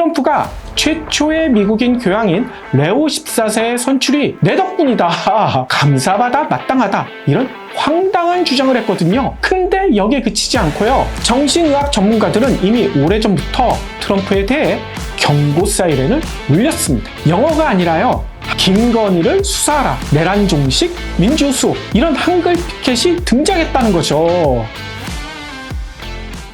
트럼프가 최초의 미국인 교황인 레오 14세의 선출이 내 덕분이다. 감사받아 마땅하다. 이런 황당한 주장을 했거든요. 근데 여기에 그치지 않고요. 정신의학 전문가들은 이미 오래전부터 트럼프에 대해 경고 사이렌을 울렸습니다. 영어가 아니라요. 김건희를 수사하라. 내란 종식, 민주수호 이런 한글 피켓이 등장했다는 거죠.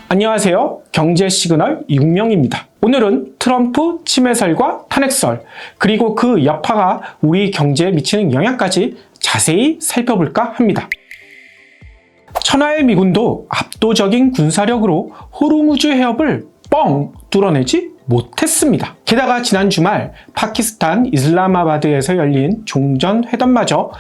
안녕하세요. 경제시그널 윤명입니다. 오늘은 트럼프 침해설과 탄핵설, 그리고 그 여파가 우리 경제에 미치는 영향까지 자세히 살펴볼까 합니다. 천하의 미군도 압도적인 군사력으로 호르무즈 해협을 뻥 뚫어내지 못했습니다. 게다가 지난 주말 파키스탄 이슬라마바드에서 열린 종전회담마저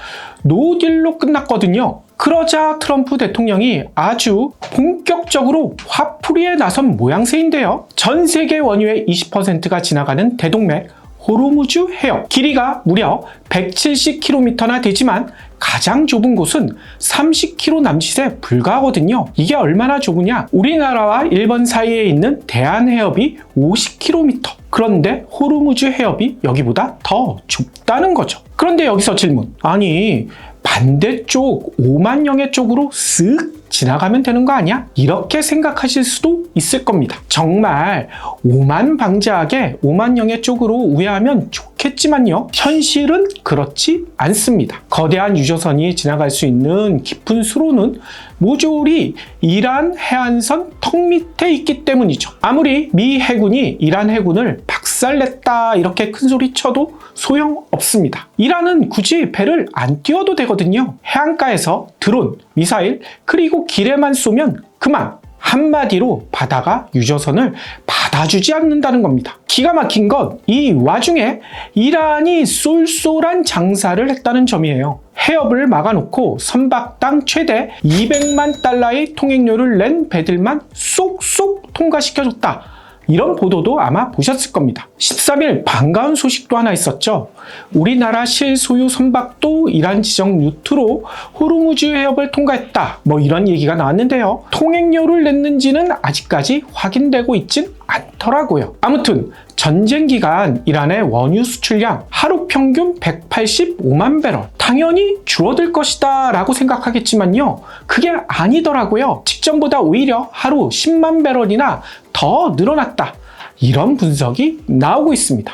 노딜로 끝났거든요. 그러자 트럼프 대통령이 아주 본격적으로 화풀이에 나선 모양새인데요. 전 세계 원유의 20%가 지나가는 대동맥 호르무즈 해협, 길이가 무려 170km나 되지만 가장 좁은 곳은 30km 남짓에 불과하거든요. 이게 얼마나 좁으냐? 우리나라와 일본 사이에 있는 대한해협이 50km. 그런데 호르무즈 해협이 여기보다 더 좁다는 거죠. 그런데 여기서 질문. 아니, 반대쪽 5만 영해 쪽으로 쓱 지나가면 되는 거 아니야? 이렇게 생각하실 수도 있을 겁니다. 정말 오만 방지하게 5만 영해 쪽으로 우회하면 좋겠지만요. 현실은 그렇지 않습니다. 거대한 유조선이 지나갈 수 있는 깊은 수로는 모조리 이란 해안선 턱 밑에 있기 때문이죠. 아무리 미 해군이 이란 해군을 박살냈다 이렇게 큰 소리 쳐도 소용없습니다. 이란은 굳이 배를 안 띄워도 되거든요. 해안가에서 드론, 미사일, 그리고 길에만 쏘면 그만. 한마디로 바다가 유조선을 받아주지 않는다는 겁니다. 기가 막힌 건 이 와중에 이란이 쏠쏠한 장사를 했다는 점이에요. 해협을 막아놓고 선박당 최대 200만 달러의 통행료를 낸 배들만 쏙쏙 통과시켜줬다. 이런 보도도 아마 보셨을 겁니다. 13일 반가운 소식도 하나 있었죠. 우리나라 실소유 선박도 이란 지정 루트로 호르무즈 해협을 통과했다. 이런 얘기가 나왔는데요. 통행료를 냈는지는 아직까지 확인되고 있진 않더라고요. 아무튼 전쟁 기간 이란의 원유 수출량 하루 평균 185만 배럴. 당연히 줄어들 것이다 라고 생각하겠지만요. 그게 아니더라고요. 직전보다 오히려 하루 10만 배럴이나 더 늘어났다. 이런 분석이 나오고 있습니다.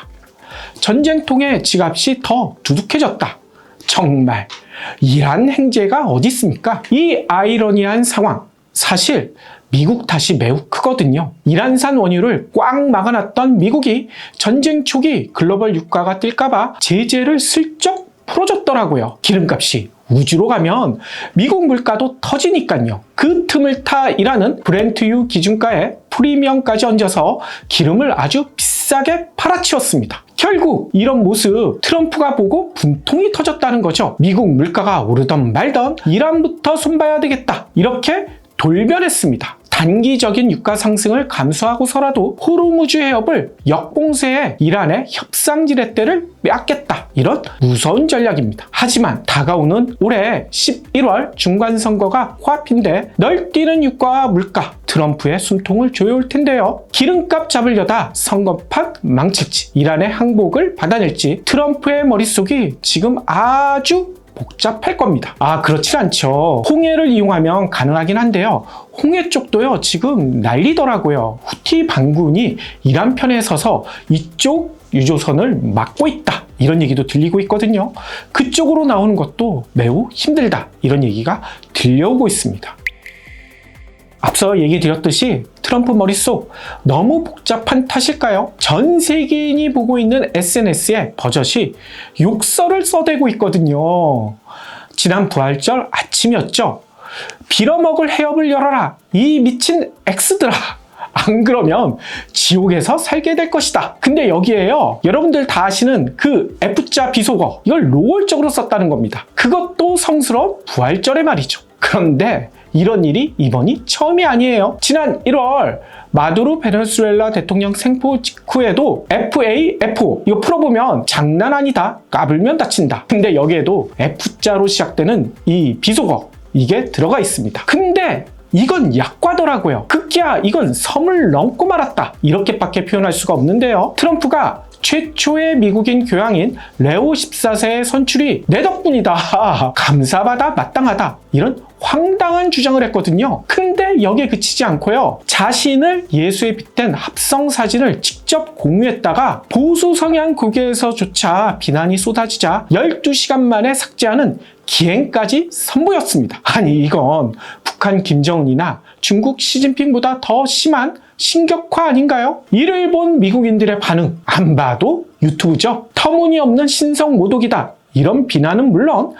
전쟁통의 지갑이 더 두둑해졌다. 정말 이란 행제가 어디 있습니까? 이 아이러니한 상황, 사실 미국 탓이 매우 크거든요. 이란산 원유를 꽉 막아놨던 미국이 전쟁 초기 글로벌 유가가 뛸까봐 제재를 슬쩍 풀어줬더라고요. 기름값이 우주로 가면 미국 물가도 터지니까요. 그 틈을 타 이란은 브렌트유 기준가에 프리미엄까지 얹어서 기름을 아주 비싸게 팔아치웠습니다. 결국 이런 모습 트럼프가 보고 분통이 터졌다는 거죠. 미국 물가가 오르던 말던 이란부터 손봐야 되겠다. 이렇게 돌변했습니다. 단기적인 유가 상승을 감수하고서라도 호르무즈 해협을 역봉쇄해 이란의 협상 지렛대를 빼앗겠다. 이런 무서운 전략입니다. 하지만 다가오는 올해 11월 중간선거가 코앞인데 널뛰는 유가와 물가, 트럼프의 숨통을 조여올 텐데요. 기름값 잡으려다 선거판 망칠지, 이란의 항복을 받아낼지 트럼프의 머릿속이 지금 아주 복잡할 겁니다. 그렇진 않죠. 홍해를 이용하면 가능하긴 한데요. 홍해 쪽도요, 지금 난리더라고요. 후티 반군이 이란 편에 서서 이쪽 유조선을 막고 있다. 이런 얘기도 들리고 있거든요. 그쪽으로 나오는 것도 매우 힘들다. 이런 얘기가 들려오고 있습니다. 앞서 얘기 드렸듯이 트럼프 머릿속 너무 복잡한 탓일까요? 전 세계인이 보고 있는 SNS에 버젓이 욕설을 써대고 있거든요. 지난 부활절 아침이었죠. 빌어먹을 해협을 열어라. 이 미친 X들아. 안 그러면 지옥에서 살게 될 것이다. 근데 여기에요, 여러분들 다 아시는 그 F자 비속어, 이걸 노골적으로 썼다는 겁니다. 그것도 성스러운 부활절의 말이죠. 그런데 이런 일이 이번이 처음이 아니에요. 지난 1월 마두로 베네수엘라 대통령 생포 직후에도 FAFO 이거 풀어보면 장난 아니다, 까불면 다친다. 근데 여기에도 F자로 시작되는 이 비속어, 이게 들어가 있습니다. 근데 이건 약과더라고요. 급기야 이건 섬을 넘고 말았다. 이렇게밖에 표현할 수가 없는데요. 트럼프가 최초의 미국인 교황인 레오 14세의 선출이 내 덕분이다. 감사받아 마땅하다. 이런 황당한 주장을 했거든요. 근데 여기에 그치지 않고요. 자신을 예수에 빗댄 합성 사진을 직접 공유했다가 보수 성향 고개에서조차 비난이 쏟아지자 12시간 만에 삭제하는 기행까지 선보였습니다. 아니 이건 북한 김정은이나 중국 시진핑보다 더 심한 신격화 아닌가요? 이를 본 미국인들의 반응, 안 봐도 유튜브죠. 터무니없는 신성 모독이다. 이런 비난은 물론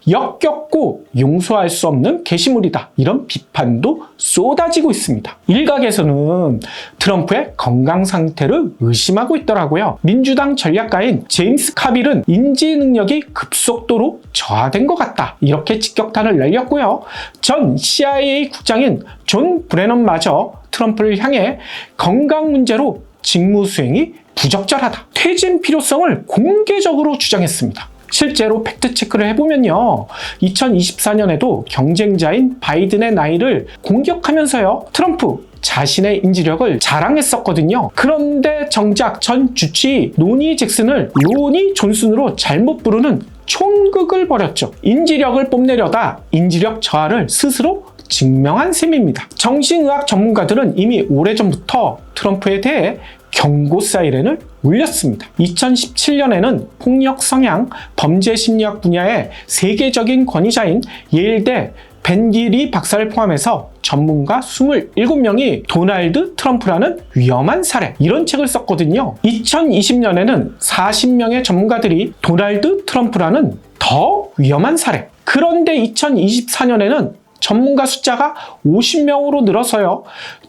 역겹고 용서할 수 없는 게시물이다. 이런 비판도 쏟아지고 있습니다. 일각에서는 트럼프의 건강 상태를 의심하고 있더라고요. 민주당 전략가인 제임스 카빌은 인지 능력이 급속도로 저하된 것 같다. 이렇게 직격탄을 날렸고요. 전 CIA 국장인 존 브래넌마저 트럼프를 향해 건강 문제로 직무 수행이 부적절하다. 퇴진 필요성을 공개적으로 주장했습니다. 실제로 팩트체크를 해보면요. 2024년에도 경쟁자인 바이든의 나이를 공격하면서요. 트럼프 자신의 인지력을 자랑했었거든요. 그런데 정작 전 주치의 노니 잭슨을 로니 존슨으로 잘못 부르는 촌극을 벌였죠. 인지력을 뽐내려다 인지력 저하를 스스로 증명한 셈입니다. 정신의학 전문가들은 이미 오래전부터 트럼프에 대해 경고 사이렌을 울렸습니다. 2017년에는 폭력 성향, 범죄 심리학 분야의 세계적인 권위자인 예일대 벤기리 박사를 포함해서 전문가 27명이 도널드 트럼프라는 위험한 사례, 이런 책을 썼거든요. 2020년에는 40명의 전문가들이 도널드 트럼프라는 더 위험한 사례, 그런데 2024년에는 전문가 숫자가 50명으로 늘어서요.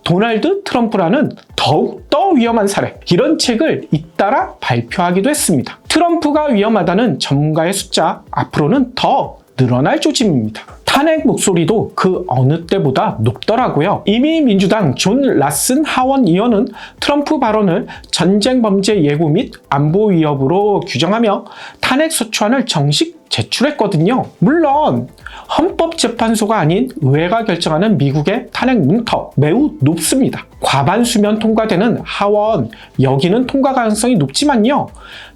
도널드 트럼프라는 더욱더 위험한 사례, 이런 책을 잇따라 발표하기도 했습니다. 트럼프가 위험하다는 전문가의 숫자 앞으로는 더 늘어날 조짐입니다. 탄핵 목소리도 그 어느 때보다 높더라고요. 이미 민주당 존 라슨 하원 의원은 트럼프 발언을 전쟁 범죄 예고 및 안보 위협으로 규정하며 탄핵 소추안을 정식 제출했거든요. 물론 헌법재판소가 아닌 의회가 결정하는 미국의 탄핵 문턱 매우 높습니다. 과반수면 통과되는 하원, 여기는 통과 가능성이 높지만요.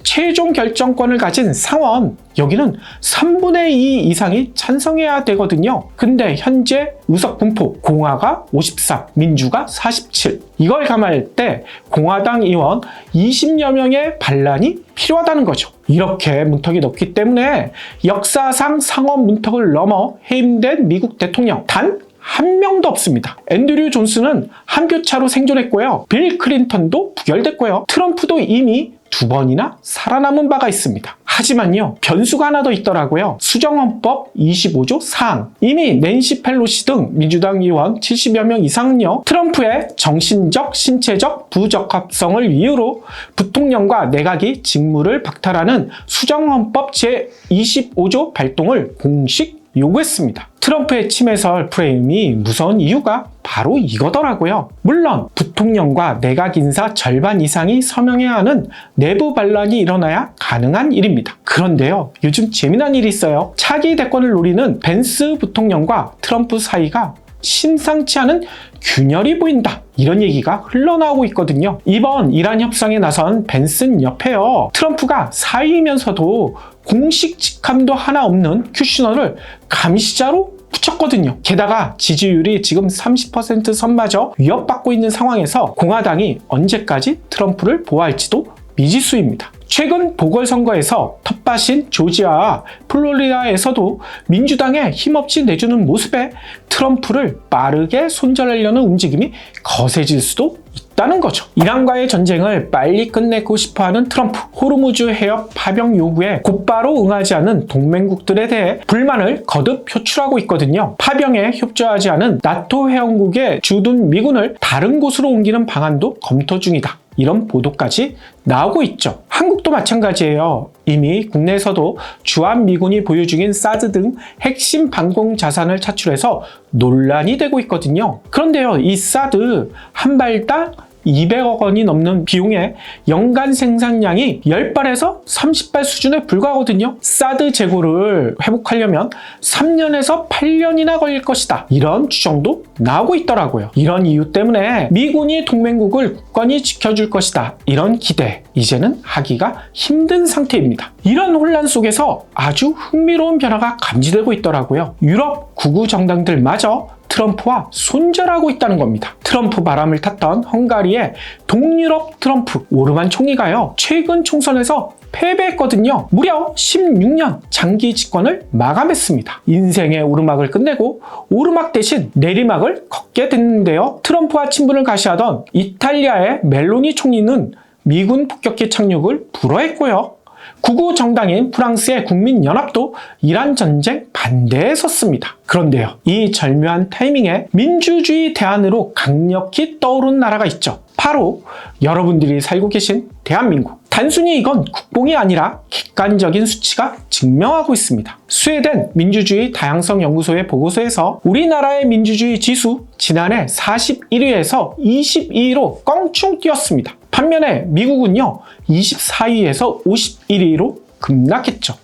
최종 결정권을 가진 상원, 여기는 3분의 2 이상이 찬성해야 되거든요. 근데 현재 의석 분포, 공화가 53, 민주가 47. 이걸 감안할 때 공화당 의원 20여 명의 반란이 필요하다는 거죠. 이렇게 문턱이 높기 때문에 역사상 상원 문턱을 넘어 해임된 미국 대통령 단 한 명도 없습니다. 앤드류 존슨은 한 표 차로 생존했고요. 빌 클린턴도 부결됐고요. 트럼프도 이미 2번이나 살아남은 바가 있습니다. 하지만요, 변수가 하나 더 있더라고요. 수정헌법 25조 4항. 이미 낸시 펠로시 등 민주당 의원 70여 명 이상은요, 트럼프의 정신적, 신체적 부적합성을 이유로 부통령과 내각이 직무를 박탈하는 수정헌법 제25조 발동을 공식 요구했습니다. 트럼프의 침해설 프레임이 무서운 이유가 바로 이거더라고요. 물론 부통령과 내각 인사 절반 이상이 서명해야 하는 내부 반란이 일어나야 가능한 일입니다. 그런데요, 요즘 재미난 일이 있어요. 차기 대권을 노리는 벤스 부통령과 트럼프 사이가 심상치 않은 균열이 보인다, 이런 얘기가 흘러나오고 있거든요. 이번 이란 협상에 나선 벤슨 옆에요, 트럼프가 사위이면서도 공식 직함도 하나 없는 쿠셔너를 감시자로 붙였거든요. 게다가 지지율이 지금 30% 선마저 위협받고 있는 상황에서 공화당이 언제까지 트럼프를 보호할지도 미지수입니다. 최근 보궐선거에서 텃밭인 조지아와 플로리다에서도 민주당에 힘없이 내주는 모습에 트럼프를 빠르게 손절하려는 움직임이 거세질 수도 있다는 거죠. 이란과의 전쟁을 빨리 끝내고 싶어하는 트럼프, 호르무즈 해협 파병 요구에 곧바로 응하지 않은 동맹국들에 대해 불만을 거듭 표출하고 있거든요. 파병에 협조하지 않은 나토 회원국에 주둔 미군을 다른 곳으로 옮기는 방안도 검토 중이다, 이런 보도까지 나오고 있죠. 한국도 마찬가지예요. 이미 국내에서도 주한미군이 보유 중인 사드 등 핵심 방공 자산을 차출해서 논란이 되고 있거든요. 그런데요, 이 사드 한 발당 200억 원이 넘는 비용에 연간 생산량이 10발에서 30발 수준에 불과하거든요. 사드 재고를 회복하려면 3년에서 8년이나 걸릴 것이다. 이런 추정도 나오고 있더라고요. 이런 이유 때문에 미군이 동맹국을 굳건히 지켜줄 것이다. 이런 기대, 이제는 하기가 힘든 상태입니다. 이런 혼란 속에서 아주 흥미로운 변화가 감지되고 있더라고요. 유럽 구구 정당들마저 트럼프와 손절하고 있다는 겁니다. 트럼프 바람을 탔던 헝가리의 동유럽 트럼프 오르만 총리가요, 최근 총선에서 패배했거든요. 무려 16년 장기 집권을 마감했습니다. 인생의 오르막을 끝내고 오르막 대신 내리막을 걷게 됐는데요. 트럼프와 친분을 가시하던 이탈리아의 멜로니 총리는 미군 폭격기 착륙을 불허했고요. 구구 정당인 프랑스의 국민연합도 이란 전쟁 반대에 섰습니다. 그런데요, 이 절묘한 타이밍에 민주주의 대안으로 강력히 떠오른 나라가 있죠. 바로 여러분들이 살고 계신 대한민국. 단순히 이건 국뽕이 아니라 객관적인 수치가 증명하고 있습니다. 스웨덴 민주주의 다양성 연구소의 보고서에서 우리나라의 민주주의 지수 지난해 41위에서 22위로 껑충 뛰었습니다. 반면에 미국은요, 24위에서 51위로 급락했죠.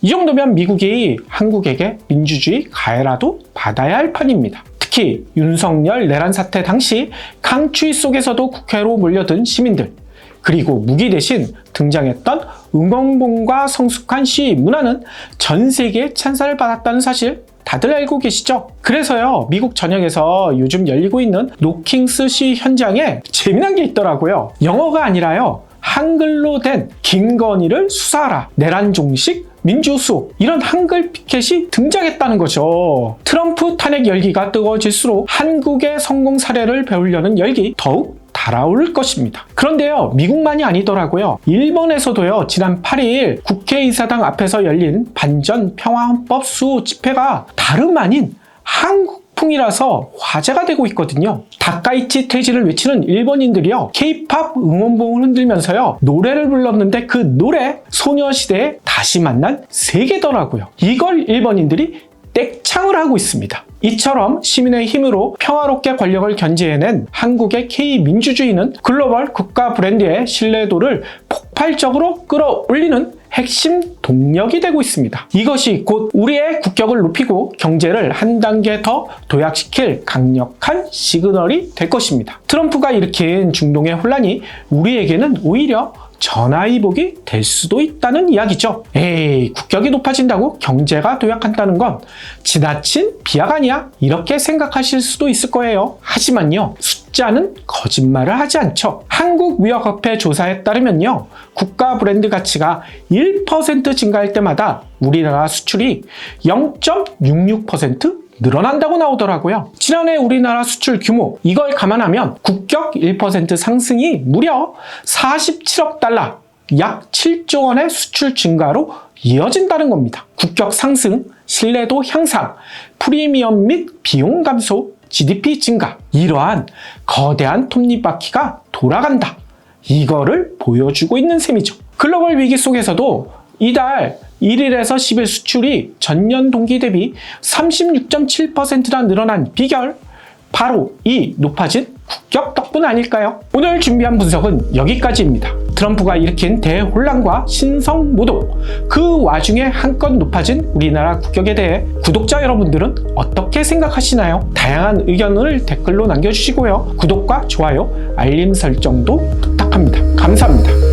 이 정도면 미국이 한국에게 민주주의 가해라도 받아야 할 판입니다. 특히 윤석열 내란 사태 당시 강추위 속에서도 국회로 몰려든 시민들, 그리고 무기 대신 등장했던 응원봉과 성숙한 시위 문화는 전 세계의 찬사를 받았다는 사실 다들 알고 계시죠? 그래서요, 미국 전역에서 요즘 열리고 있는 노킹스 시위 현장에 재미난 게 있더라고요. 영어가 아니라요, 한글로 된 김건희를 수사하라, 내란 종식 민주수호, 이런 한글 피켓이 등장했다는 거죠. 트럼프 탄핵 열기가 뜨거워질수록 한국의 성공 사례를 배우려는 열기 더욱 달아오를 것입니다. 그런데요, 미국만이 아니더라고요. 일본에서도요, 지난 8일 국회의사당 앞에서 열린 반전 평화헌법 수호 집회가 다름 아닌 한국풍이라서 화제가 되고 있거든요. 다카이치 퇴지를 외치는 일본인들이요, K-팝 응원봉을 흔들면서요, 노래를 불렀는데 그 노래 소녀시대에 다시 만난 세계더라고요. 이걸 일본인들이 떼창을 하고 있습니다. 이처럼 시민의 힘으로 평화롭게 권력을 견제해낸 한국의 K민주주의는 글로벌 국가 브랜드의 신뢰도를 폭발적으로 끌어올리는 핵심 동력이 되고 있습니다. 이것이 곧 우리의 국격을 높이고 경제를 한 단계 더 도약시킬 강력한 시그널이 될 것입니다. 트럼프가 일으킨 중동의 혼란이 우리에게는 오히려 전화위복이 될 수도 있다는 이야기죠. 에이, 국격이 높아진다고 경제가 도약한다는 건 지나친 비약 아니야? 이렇게 생각하실 수도 있을 거예요. 하지만요, 숫자는 거짓말을 하지 않죠. 한국무역협회 조사에 따르면요, 국가 브랜드 가치가 1% 증가할 때마다 우리나라 수출이 0.66% 늘어난다고 나오더라고요. 지난해 우리나라 수출 규모, 이걸 감안하면 국격 1% 상승이 무려 47억 달러, 약 7조 원의 수출 증가로 이어진다는 겁니다. 국격 상승, 신뢰도 향상, 프리미엄 및 비용 감소, GDP 증가, 이러한 거대한 톱니바퀴가 돌아간다. 이거를 보여주고 있는 셈이죠. 글로벌 위기 속에서도 이달 1일에서 10일 수출이 전년 동기 대비 36.7%나 늘어난 비결, 바로 이 높아진 국격 덕분 아닐까요? 오늘 준비한 분석은 여기까지입니다. 트럼프가 일으킨 대혼란과 신성모독, 그 와중에 한껏 높아진 우리나라 국격에 대해 구독자 여러분들은 어떻게 생각하시나요? 다양한 의견을 댓글로 남겨주시고요. 구독과 좋아요, 알림 설정도 부탁합니다. 감사합니다.